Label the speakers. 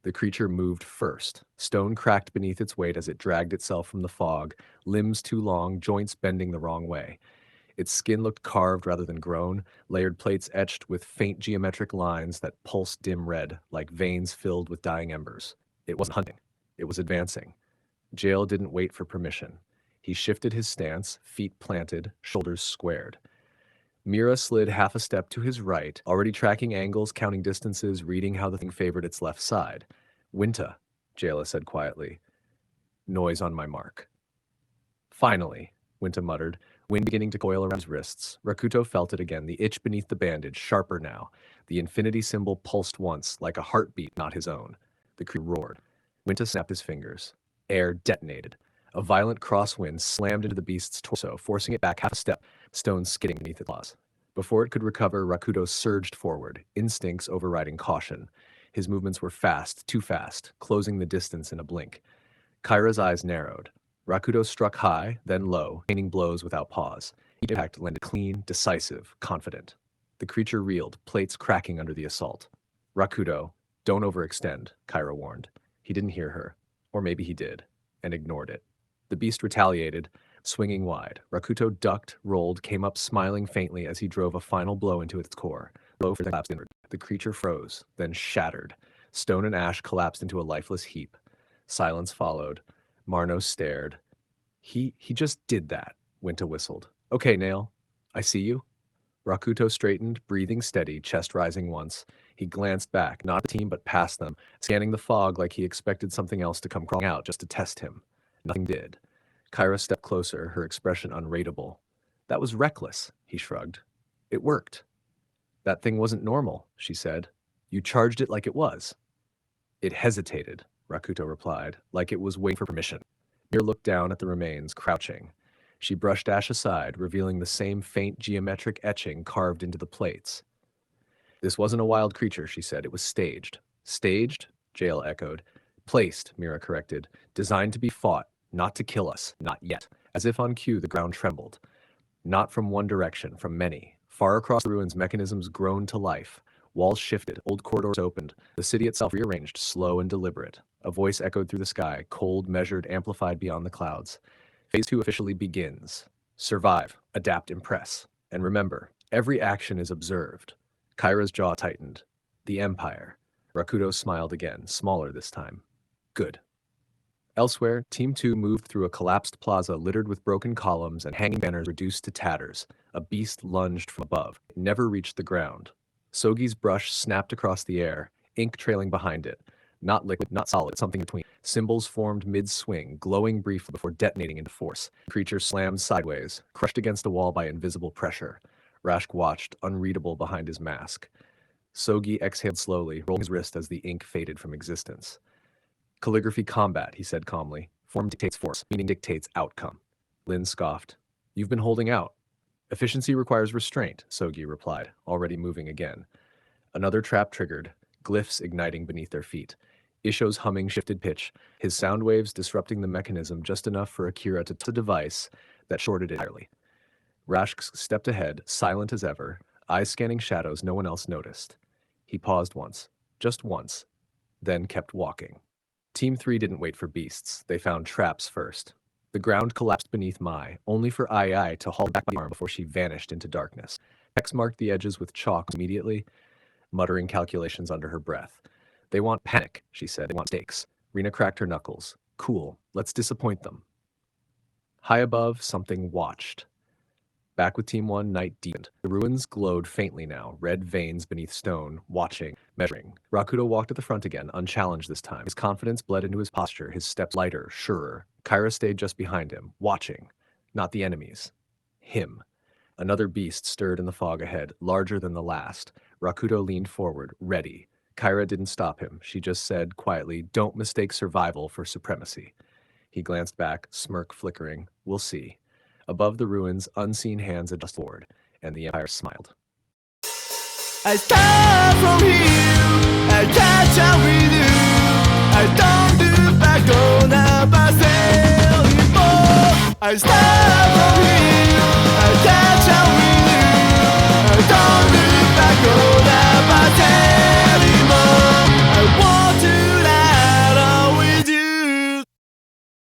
Speaker 1: The creature moved first. Stone cracked beneath its weight as it dragged itself from the fog, limbs too long, joints bending the wrong way. Its skin looked carved rather than grown, layered plates etched with faint geometric lines that pulsed dim red, like veins filled with dying embers. It wasn't hunting. It was advancing. Jael didn't wait for permission. He shifted his stance, feet planted, shoulders squared. Mira slid half a step to his right, already tracking angles, counting distances, reading how the thing favored its left side. "Winta," Jayla said quietly. "Noise on my mark." "Finally," Winta muttered, wind beginning to coil around his wrists. Rakuto felt it again, the itch beneath the bandage, sharper now. The infinity symbol pulsed once, like a heartbeat not his own. The creature roared. Winta snapped his fingers. Air detonated. A violent crosswind slammed into the beast's torso, forcing it back half a step, stone skidding beneath its claws. Before it could recover, Rakuto surged forward, instincts overriding caution. His movements were fast, too fast, closing the distance in a blink. Kyra's eyes narrowed. Rakuto struck high, then low, raining blows without pause. Each impact landed clean, decisive, confident. The creature reeled, plates cracking under the assault. "Rakuto, don't overextend," Kyra warned. He didn't hear her. Or maybe he did, and ignored it. The beast retaliated, swinging wide. Rakuto ducked, rolled, came up smiling faintly as he drove a final blow into its core. Low for the collapsed inward. The creature froze, then shattered. Stone and ash collapsed into a lifeless heap. Silence followed. Marno stared. He just did that," Winta whistled. "Okay, Nail. I see you." Rakuto straightened, breathing steady, chest rising once. He glanced back, not at the team but past them, scanning the fog like he expected something else to come crawling out just to test him. Nothing did. Kyra stepped closer, her expression unreadable. "That was reckless," he shrugged. "It worked." "That thing wasn't normal," she said. "You charged it like it was." "It hesitated," Rakuto replied, like it was waiting for permission. Mir looked down at the remains, crouching. She brushed ash aside, revealing the same faint geometric etching carved into the plates. "This wasn't a wild creature," she said. "It was staged." "Staged?" Jael echoed. "Placed," Mira corrected. "Designed to be fought, not to kill us, not yet." As if on cue, the ground trembled. Not from one direction, from many. Far across the ruins, mechanisms groaned to life. Walls shifted, old corridors opened. The city itself rearranged, slow and deliberate. A voice echoed through the sky, cold, measured, amplified beyond the clouds. Phase 2 officially begins. Survive, adapt, impress. And remember, every action is observed. Kyra's jaw tightened. The Empire. Rakuto smiled again, smaller this time. Good. Elsewhere, Team 2 moved through a collapsed plaza littered with broken columns and hanging banners reduced to tatters. A beast lunged from above. It never reached the ground. Sogi's brush snapped across the air, ink trailing behind it. Not liquid, not solid, something between. Symbols formed mid-swing, glowing briefly before detonating into force. The creature slammed sideways, crushed against a wall by invisible pressure. Rashk watched, unreadable behind his mask. Sogi exhaled slowly, rolling his wrist as the ink faded from existence. "Calligraphy combat," he said calmly. "Form dictates force, meaning dictates outcome." Lin scoffed. "You've been holding out." "Efficiency requires restraint," Sogi replied, already moving again. Another trap triggered, glyphs igniting beneath their feet. Isho's humming shifted pitch, his sound waves disrupting the mechanism just enough for Akira to touch a device that shorted it entirely. Rashk stepped ahead, silent as ever, eyes scanning shadows no one else noticed. He paused once, just once, then kept walking. Team 3 didn't wait for beasts. They found traps first. The ground collapsed beneath Mai, only for Ai to haul back the arm before she vanished into darkness. Hex marked the edges with chalk immediately, muttering calculations under her breath. "They want panic," she said. "They want stakes." Rena cracked her knuckles. "Cool. Let's disappoint them." High above, something watched. Back with Team 1, night deepened. The ruins glowed faintly now, red veins beneath stone, watching, measuring. Rakuto walked at the front again, unchallenged this time. His confidence bled into his posture, his steps lighter, surer. Kyra stayed just behind him, watching. Not the enemies. Him. Another beast stirred in the fog ahead, larger than the last. Rakuto leaned forward, ready. Kyra didn't stop him. She just said quietly, "Don't mistake survival for supremacy." He glanced back, smirk flickering. "We'll see." Above the ruins, unseen hands adjusted forward, and the Empire smiled.
Speaker 2: I start from here, I catch up with you. I don't look back on a myself anymore. I start